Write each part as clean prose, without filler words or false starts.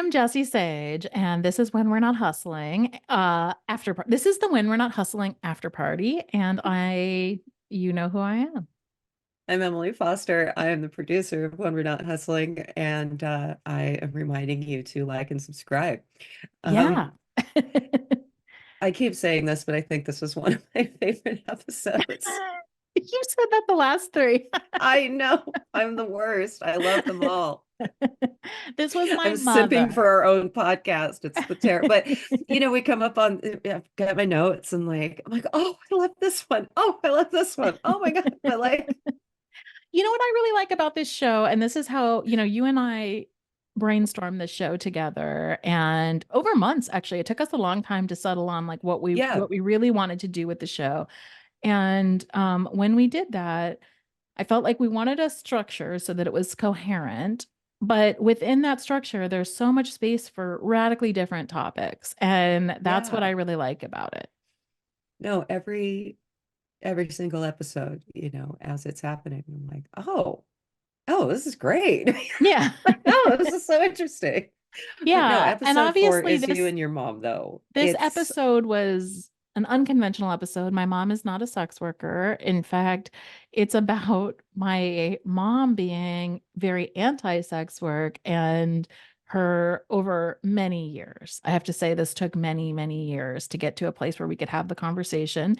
am Jessie Sage, and this is When We're Not Hustling. This is the When We're Not Hustling after party, and you know who I am. I'm Emily Foster. I am the producer of When We're Not Hustling, and I am reminding you to like and subscribe. Um, Yeah. I keep saying this, but I think this was one of my favorite episodes. You said that the last three. I know I'm the worst. I love them all. This was my I'm simping mother. for our own podcast. It's the terror, but we come up on. I've got my notes and I'm like, oh, I love this one. Oh, I love this one. Oh my God, I like. You know what I really like about this show, and this is how, you and I brainstormed this show together and over months actually. It took us a long time to settle on like what we Yeah, what we really wanted to do with the show. And when we did that, I felt like we wanted a structure so that it was coherent. But within that structure, there's so much space for radically different topics. And that's what yeah. I really like about it. No, every single episode, as it's happening. I'm like, oh, this is great. Yeah. Oh, this is so interesting. But no, Yeah. And episode four obviously is you this and your mom, though. this episode was an unconventional episode. My mom is not a sex worker. In fact, it's about my mom being very anti-sex work and her over many years. I have to say this took many, many years to get to a place where we could have the conversation.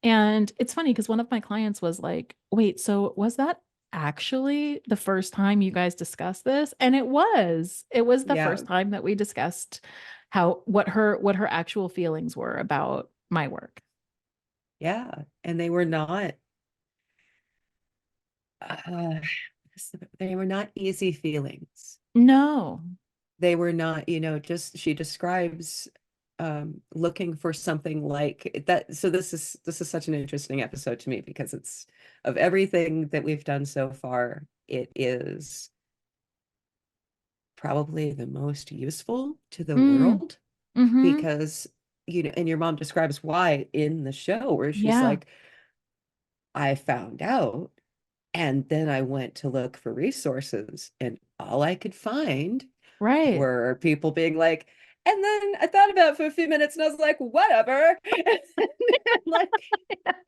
And it's funny because one of my clients was like, "Wait, so was that actually the first time you guys discussed this?" And it was. It was the Yeah, first time that we discussed what her actual feelings were about my work. yeah. And uh, they were not easy feelings. No. They were not, just she describes looking for something like that. So this is such an interesting episode to me because it's of everything that we've done so far, it is probably the most useful to the Mm. world Mm-hmm. because and your mom describes why in the show where she's Yeah. like, I found out and then I went to look for resources and all I could find Right. were people being like, and then I thought about it for a few minutes and I was like, whatever. And like,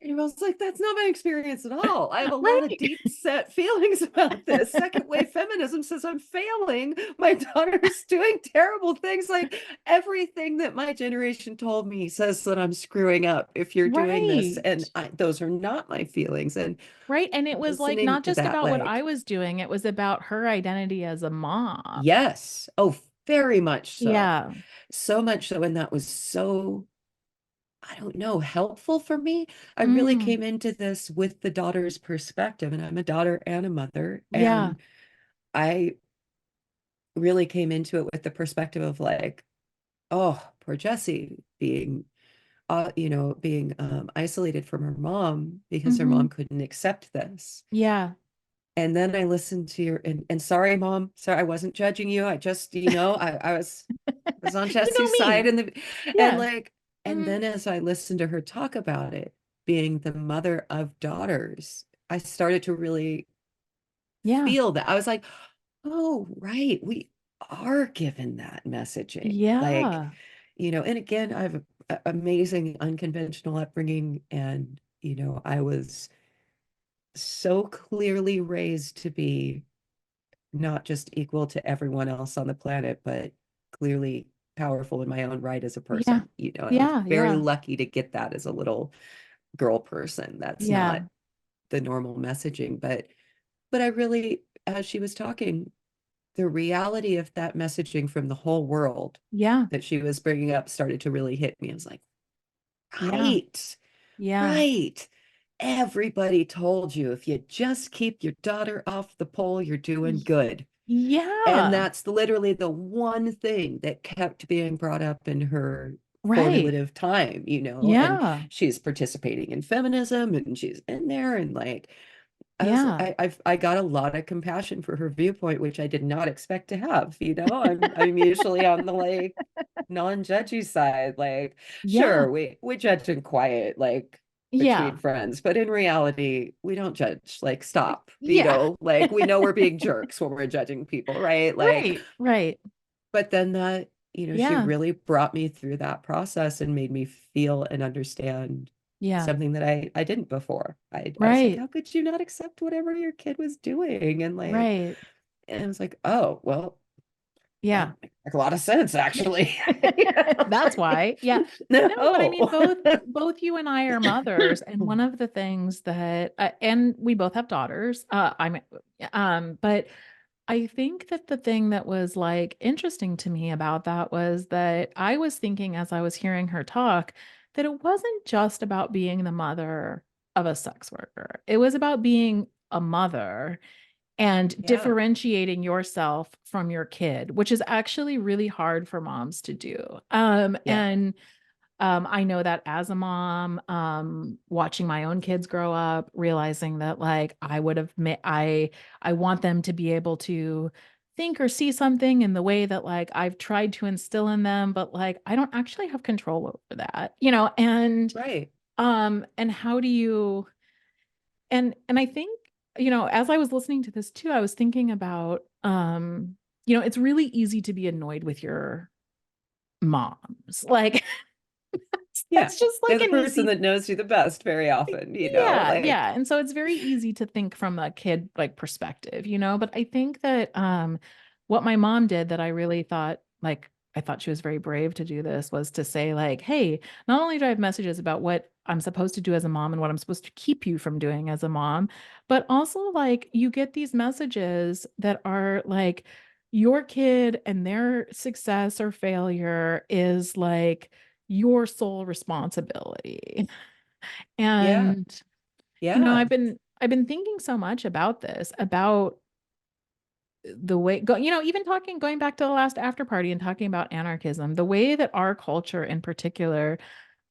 and I was like, that's not my experience at all. I have a lot of Right. deep set feelings about this. Second wave feminism says I'm failing. My daughter's doing terrible things. Like everything that my generation told me says that I'm screwing up if you're doing this. Right. And those are not my feelings. And Right. And it was like listening not to just that, about what I like, was doing, it was about her identity as a mom. yes. Oh, very much so. Yeah. So much so. And that was so, I don't know, helpful for me. I really Mm. came into this with the daughter's perspective, and I'm a daughter and a mother. Yeah. And I really came into it with the perspective of like, oh, poor Jessie being isolated from her mom because her Mm-hmm. mom couldn't accept this. Yeah. And then I listened to your and sorry, mom, sorry, I wasn't judging you. I just, I was on You know Jessie's side me. and Yeah. like, and Mhm. then as I listened to her talk about it, being the mother of daughters, I started to really Yeah. feel that. I was like, oh, right, we are given that messaging. Like, Yeah. and again, I have amazing unconventional upbringing, and I was so clearly raised to be not just equal to everyone else on the planet, but clearly powerful in my own right as a Yeah. person. I was Yeah. very Yeah. lucky to get that as a little girl person. That's not Yeah. the normal messaging, but I really, as she was talking, the reality of that messaging from the whole world Yeah. that she was bringing up started to really hit me. I was like, Yeah. right, Yeah. right. Everybody told you if you just keep your daughter off the pole, you're doing Y- good. And Yeah. that's literally the one thing that kept being brought up in her Right. formative time, and Yeah. she's participating in feminism and she's in there and like Yeah. I got a lot of compassion for her viewpoint, which I did not expect to have. I'm usually on the like non-judgy side. Like, Yeah. sure, we judge in quiet, like between Yeah. friends, but in reality, we don't judge. Like, stop. Yeah. Like we know we're being jerks when we're judging people, right? Like, Right. Right. But then that, she Yeah. really brought me through that process and made me feel and understand Yeah. something that I didn't before. I was like, Right. how could you not accept whatever your kid was doing? Right. And I was like, oh, well, that Yeah. makes a lot of sense, actually. That's why. Yeah. No, but I No. mean, both you and I are mothers, and one of the things that, and we both have daughters. But I think that the thing that was like interesting to me about that was that I was thinking as I was hearing her talk that it wasn't just about being the mother of a sex worker. It was about being a mother and Yeah, differentiating yourself from your kid, which is actually really hard for moms to do. yeah, I know that as a mom, watching my own kids grow up, realizing that like I would have I want them to be able to think or see something in the way that like I've tried to instill in them, but like I don't actually have control over that, right. and how do you and I think, as I was listening to this too, I was thinking about it's really easy to be annoyed with your moms. Like Yeah. that's just They're like the an person easy. that knows you the best very often, Yeah, yeah. And so it's very easy to think from a kid like perspective, but I think that what my mom did that I really thought like I thought she was very brave to do this was to say like, "Hey, not only do I have messages about what I'm supposed to do as a mom and what I'm supposed to keep you from doing as a mom, but also like you get these messages that are like your kid and their success or failure is like your sole responsibility." Yeah, And yeah. I've been thinking so much about this, about the way even going back to the last after party and talking about anarchism, the way that our culture in particular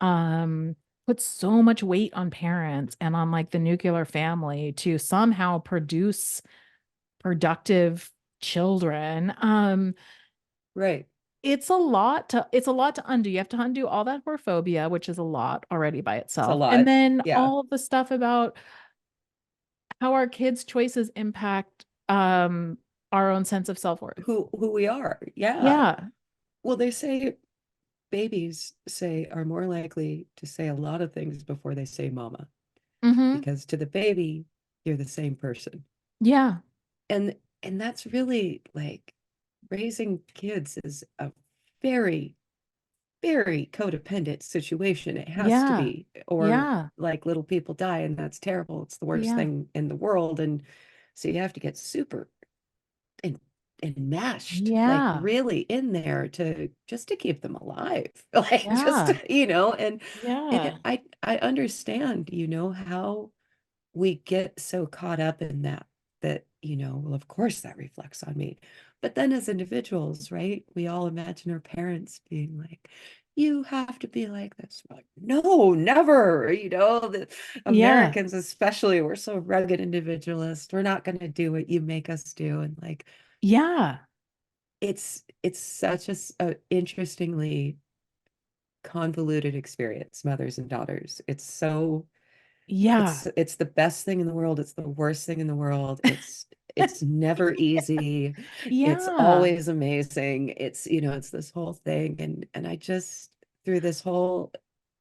um puts so much weight on parents and on like the nuclear family to somehow produce productive children. Right. It's a lot to undo. You have to undo all that whorephobia, which is a lot already by It's a itself. And lot. then Yeah. all of the stuff about how our kids' choices impact our own sense of self-worth. Who we are. Yeah. Yeah. Well, they say babies are more likely to say a lot of things before they say mama, Mm-hmm. because to the baby, you're the same person. Yeah. And and that's really like raising kids is a very, very codependent situation. It has to Yeah. be, or Yeah. like little people die, and that's terrible. It's the worst Yeah. thing in the world. And so you have to get super en enmeshed, like Yeah. really in there to just to keep them alive. Like just, Yeah. and Yeah. I understand, how we get so caught up in that, well, of course that reflects on me. But then as individuals, right, we all imagine our parents being like, you have to be like this. We're like, no, never. The Yeah. Americans, especially, we're so rugged individualist. We're not going to do what you make us do. And like, Yeah. it's such a interestingly convoluted experience, mothers and daughters. Yeah. It's the best thing in the world. It's the worst thing in the world. It's never easy. It's Yeah. always amazing. It's this whole thing. And I just through this whole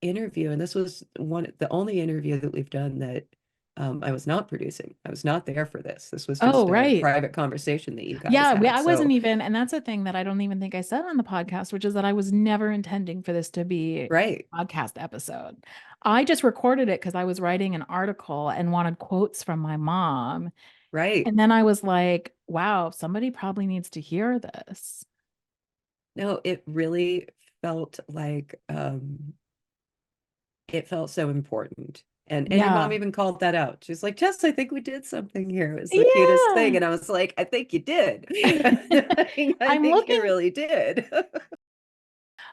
interview, and this was the only interview that we've done that I was not producing. I was not there for this. This was Oh, just a right. private conversation that you guys Yeah, had. I wasn't So, even, and that's a thing that I don't even think I said on the podcast, which is that I was never intending for this to be right, a podcast episode. I just recorded it because I was writing an article and wanted quotes from my mom. right. And then I was like, wow, somebody probably needs to hear this. No, it really felt like it felt so important. And your mom Yeah. even called that out. She's like, Jess, I think we did something here. It was the cutest thing. Yeah. And I was like, I think you did. I I'm think you looking. really did.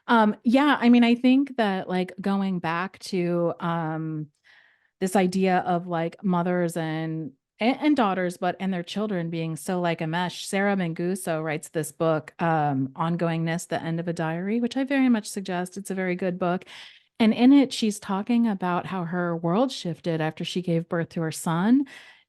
Yeah, I mean, I think that like going back to this idea of like mothers and daughters, but and their children being so like a mesh. Sarah Manguso writes this book, Ongoingness, the End of a Diary, which I very much suggest. It's a very good book. And in it, she's talking about how her world shifted after she gave birth to her son.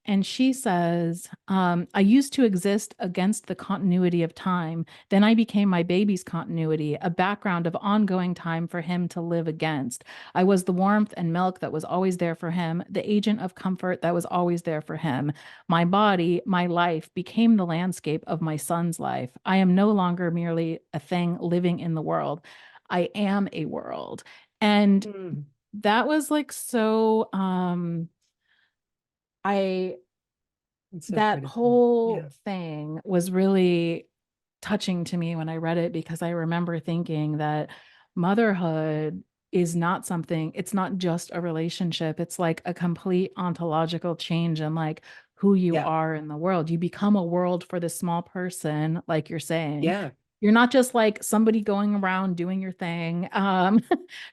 and she says, I used to exist against the continuity of time. Then I became my baby's continuity, a background of ongoing time for him to live against. I was the warmth and milk that was always there for him, the agent of comfort that was always there for him. My body, my life became the landscape of my son's life. I am no longer merely a thing living in the world. I am a world. And Mm, that was like so I it's so that critical. Yeah. whole thing was really touching to me when I read it because I remember thinking that motherhood is not something, it's not just a relationship. It's like a complete ontological change in like who you Yeah. are in the world. You become a world for this small person, like you're saying. Yeah. You're not just like somebody going around doing your thing.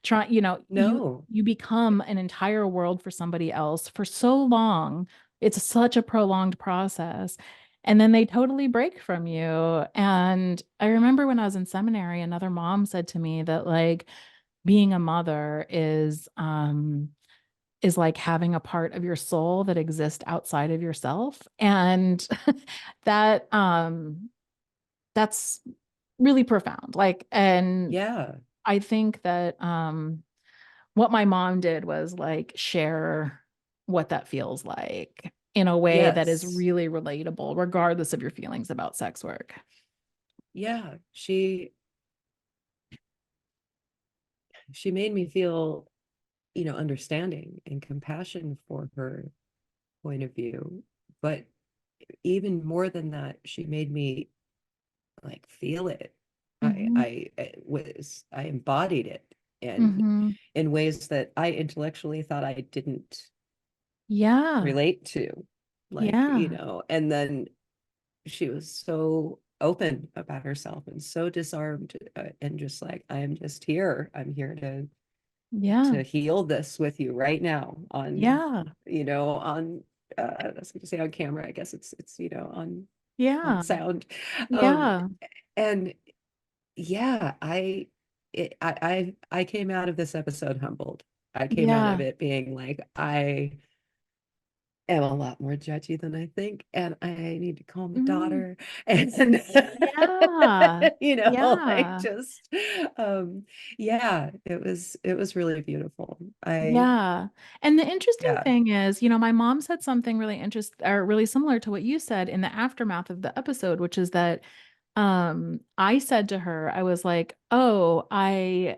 Trying, No. you become an entire world for somebody else for so long. It's such a prolonged process. And then they totally break from you. And I remember when I was in seminary, another mom said to me that like being a mother is like having a part of your soul that exists outside of yourself. And that that's really profound. Like, and Yeah. I think that what my mom did was like share what that feels like in a way that is Yes. really relatable, regardless of your feelings about sex work. Yeah. She made me feel, understanding and compassion for her point of view. But even more than that, she made me like feel it. Hmm. I embodied it, and Hmm. in ways that I intellectually thought I didn't Yeah. relate to, like, Yeah. and then she was so open about herself and so disarmed, and just like, I am just here. I'm here Yeah. to heal this with you right now on, Yeah. on I was going to say on camera. I guess it's on Yeah. sound. Um Yeah. and yeah, I came out of this episode humbled. I came out of Yeah. it being like, I am a lot more judgy than I think, and I need to call my Mm. daughter. And Yeah. like, Yeah. just um yeah, it was really beautiful. Yeah. And the interesting Yeah, thing is, my mom said something really interesting or really similar to what you said in the aftermath of the episode, which is that I said to her, I was like, "Oh, I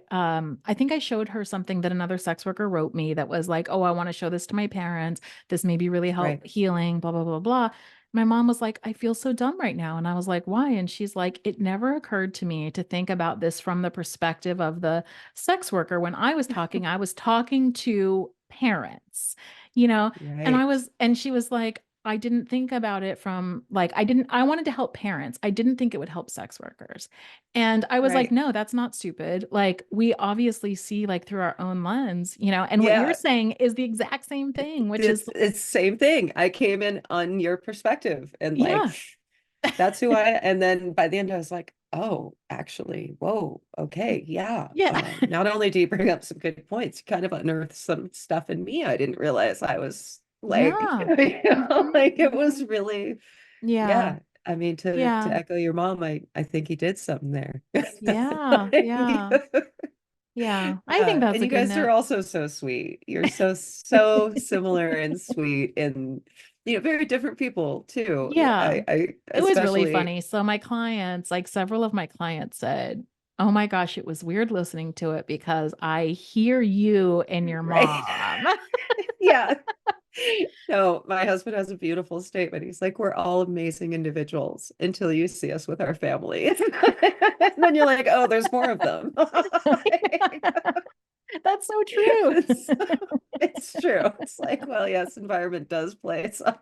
think I showed her something that another sex worker wrote me that was like, "Oh, I want to show this to my parents. This may be really right. help healing, blah blah blah blah." My mom was like, "I feel so dumb right now." And I was like, "Why?" And she's like, "It never occurred to me to think about this from the perspective of the sex worker. When I was talking to parents, you know, Right. and she was like, I didn't think about it from like, I wanted to help parents. I didn't think it would help sex workers. And I was like, Right. no, that's not stupid. Like, we obviously see like through our own lens, and what you're Yeah, saying is the exact same thing, which is, it's same thing. I came in on your perspective, and like, yeah, that's who I, and then by the end I was like, oh, actually, whoa, okay, yeah. yeah, Not only do you bring up some good points, you kind of unearth some stuff in me I didn't realize I was like, yeah, hmm, like, it hmm, was really, yeah, yeah. I mean, to yeah, echo your mom, I think he did something there. yeah, yeah, yeah. I think Yeah, that's and a you good guys are note. also so sweet. You're so similar and sweet, and very different people too. Yeah. I It was really especially, funny. So my clients, like several of my clients said, "Oh my gosh, it was weird listening to it because I hear you and your right. mom." Yeah. No, my husband has a beautiful statement. He's like, we're all amazing individuals until you see us with our family. And then you're like, oh, there's more of them. That's so true. It's, it's true. It's like, well, yes, environment does play some,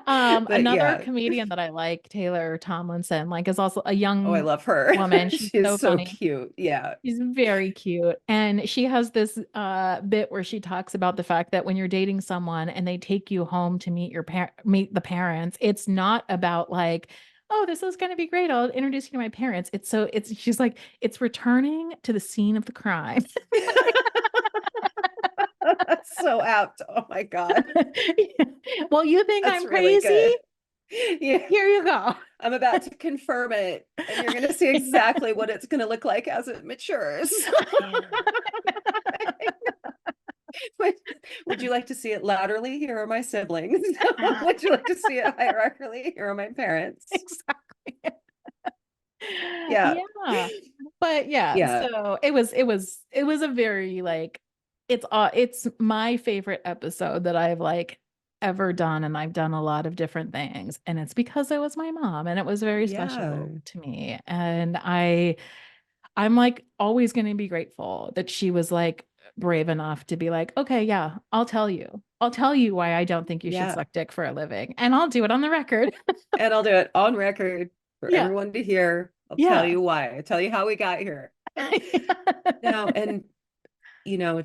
but Another yeah. comedian that I like, Taylor Tomlinson, like is also a Oh, I young love her. woman. She's She is so so funny. cute. Yeah. She's very cute. And she has this bit where she talks about the fact that when you're dating someone and they take you home to meet the parents, it's not about like, oh, this is going to be great. I'll introduce you to my parents. She's like, it's returning to the scene of the crime. That's so apt. Oh my God. Well, you think That's I'm really crazy? good. Yeah. Here you go. I'm about to confirm it, and you're going to see exactly what it's going to look like as it matures. Would you like to see it laterally? Here are my siblings. Would you like to see it hierarchically? Here are my parents. Exactly. Yeah. Yeah. But yeah, Yeah. so it was a very like it's my favorite episode that I've like ever done, and I've done a lot of different things, and it's because it was my mom, and it was very Yeah. special to me, and I'm like always going to be grateful that she was like brave enough to be like, okay, yeah, I'll tell you. I'll tell you why I don't think you should Yeah. suck dick for a living, and I'll do it on the record. And I'll do it on record for Yeah. everyone to hear. I'll tell Yeah. you why. I'll tell you how we got here. No, and you know,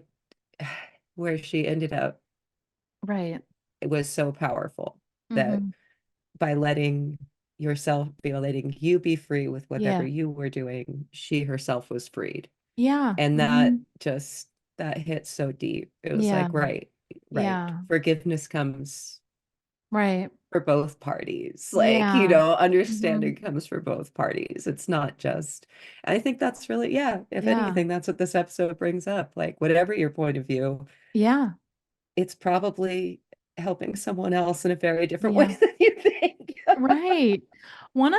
where she ended up, Right. it was so powerful that Hmm. by letting letting you be free with whatever Yeah. you were doing, she herself was freed. Yeah. And that Hmm. just that hit so deep. It was Yeah. like, right, right. Yeah. Forgiveness comes Right. for both parties. Like, Yeah. Hmm. understanding comes for both parties. It's not just, I think that's really, yeah, if Yeah. anything, that's what this episode brings up. Like, whatever your point of view, Yeah. it's probably helping someone else in a very different way Yeah. than you think. Right. One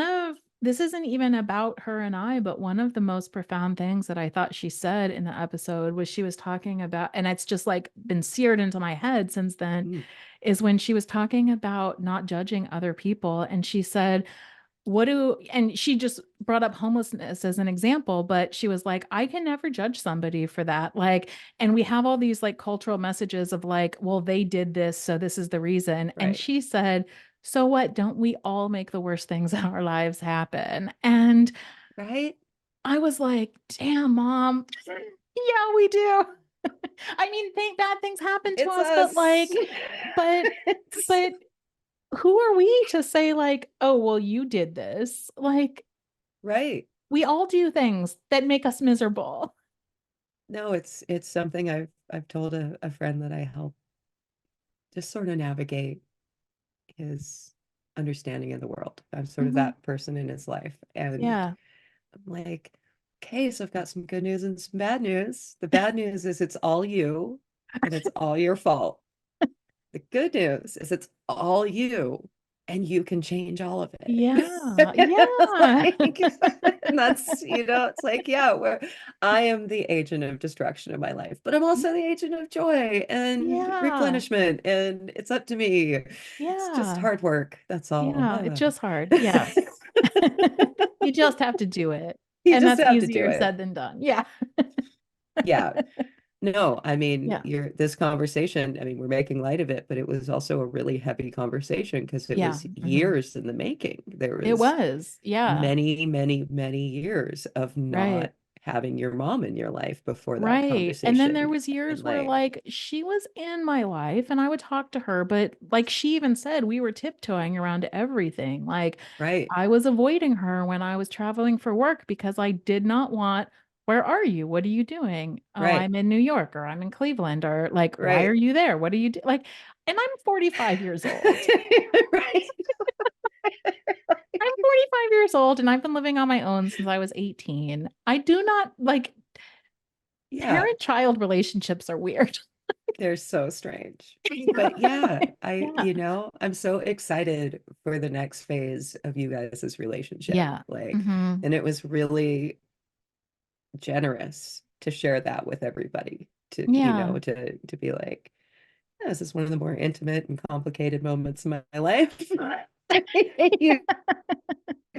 of this isn't even about her and I, but one of the most profound things that I thought she said in the episode was she was talking about, and it's just like been seared into my head since then, Mm, is when she was talking about not judging other people. And she said, and she just brought up homelessness as an example, but she was like, I can never judge somebody for that. Like, and we have all these like cultural messages of like, well, they did this, so this is the reason. And right, she said, so what? Don't we all make the worst things in our lives happen? And right. I was like, damn, mom. Yeah, we do. I mean, bad things happen to It's us, but us. like, but, It's but who are we to say like, oh, well, you did this? Like, right. we all do things that make us miserable. No, it's something I've told a friend that I help just sort of navigate his understanding of the world. I'm sort of Hmm. that person in his life. And Yeah. I'm like, okay, so I've got some good news and some bad news. The bad news is it's all you and it's all your fault. The good news is it's all you and you can change all of it. Yeah. It's Yeah. like, and that's, it's like, yeah, I am the agent of destruction of my life, but I'm also the agent of joy and Yeah. replenishment. And it's up to me. It's just Yeah. hard work. That's all. Yeah. It's just hard. Yes. You just have to do it. You And just that's have to do easier it. said than done. Yeah. Yeah. No, I mean, Yeah. this conversation, I mean, we're making light of it, but it was also a really heavy conversation because it Yeah. was Hmm. years in the making. There It was was. Yeah. many, many, many years of Right. not having your mom in your life before that Right. And then there conversation. was And years where like, like she was in my life and I would talk to her, but like she even said we were tiptoeing around everything. Like right, I was avoiding her when I was traveling for work because I did not want, where are you? What are you doing? Oh, right, I'm in New York or I'm in Cleveland or like, why are right. you there? What do you do? Like, and I'm 45 years old. Right. I'm 45 years old and I've been living on my own since I was 18. I do not like Yeah, parent-child relationships are weird. they're so strange. But yeah, Yeah. I'm so excited for the next phase of you guys' relationship. Yeah. Like, Hmm. and it was really generous to share that with everybody, to Yeah. to be like, "Yeah, this is one of the more intimate and complicated moments in my life. You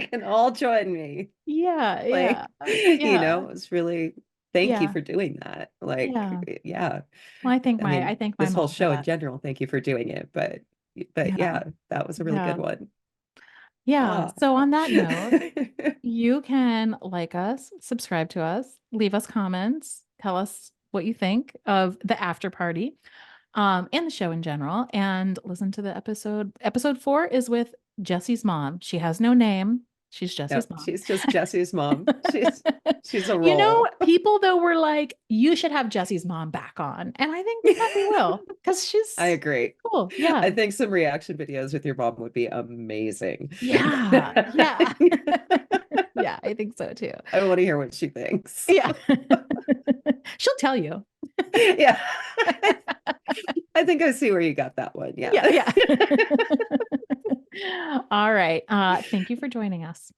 can all join me." Yeah. Like, Yeah. Yeah. it's really, thank you Yeah. for doing that. Like, Yeah. yeah, Well, I mean, I thank my this whole mom for show in that. general, thank you for doing it, but Yeah. yeah, that was a really good Yeah. one. Yeah. Ah. So on that note, you can like us, subscribe to us, leave us comments, tell us what you think of the after party, and the show in general, and listen to the episode. Episode 4 is with Jessie's mom. She has no name. She's No, Jessie's mom. she's just Jesse's mom. She's a You know, role. people though were like, you should have Jessie's mom back on. And I think that we will, because I she's agree. cool. Yeah. I think some reaction videos with your mom would be amazing. Yeah. Yeah. Yeah, I think so too. I want to hear what she thinks. Yeah. She'll tell you. Yeah. I think I see where you got that one. Yeah. Yeah. Yeah. All right. Thank you for joining us.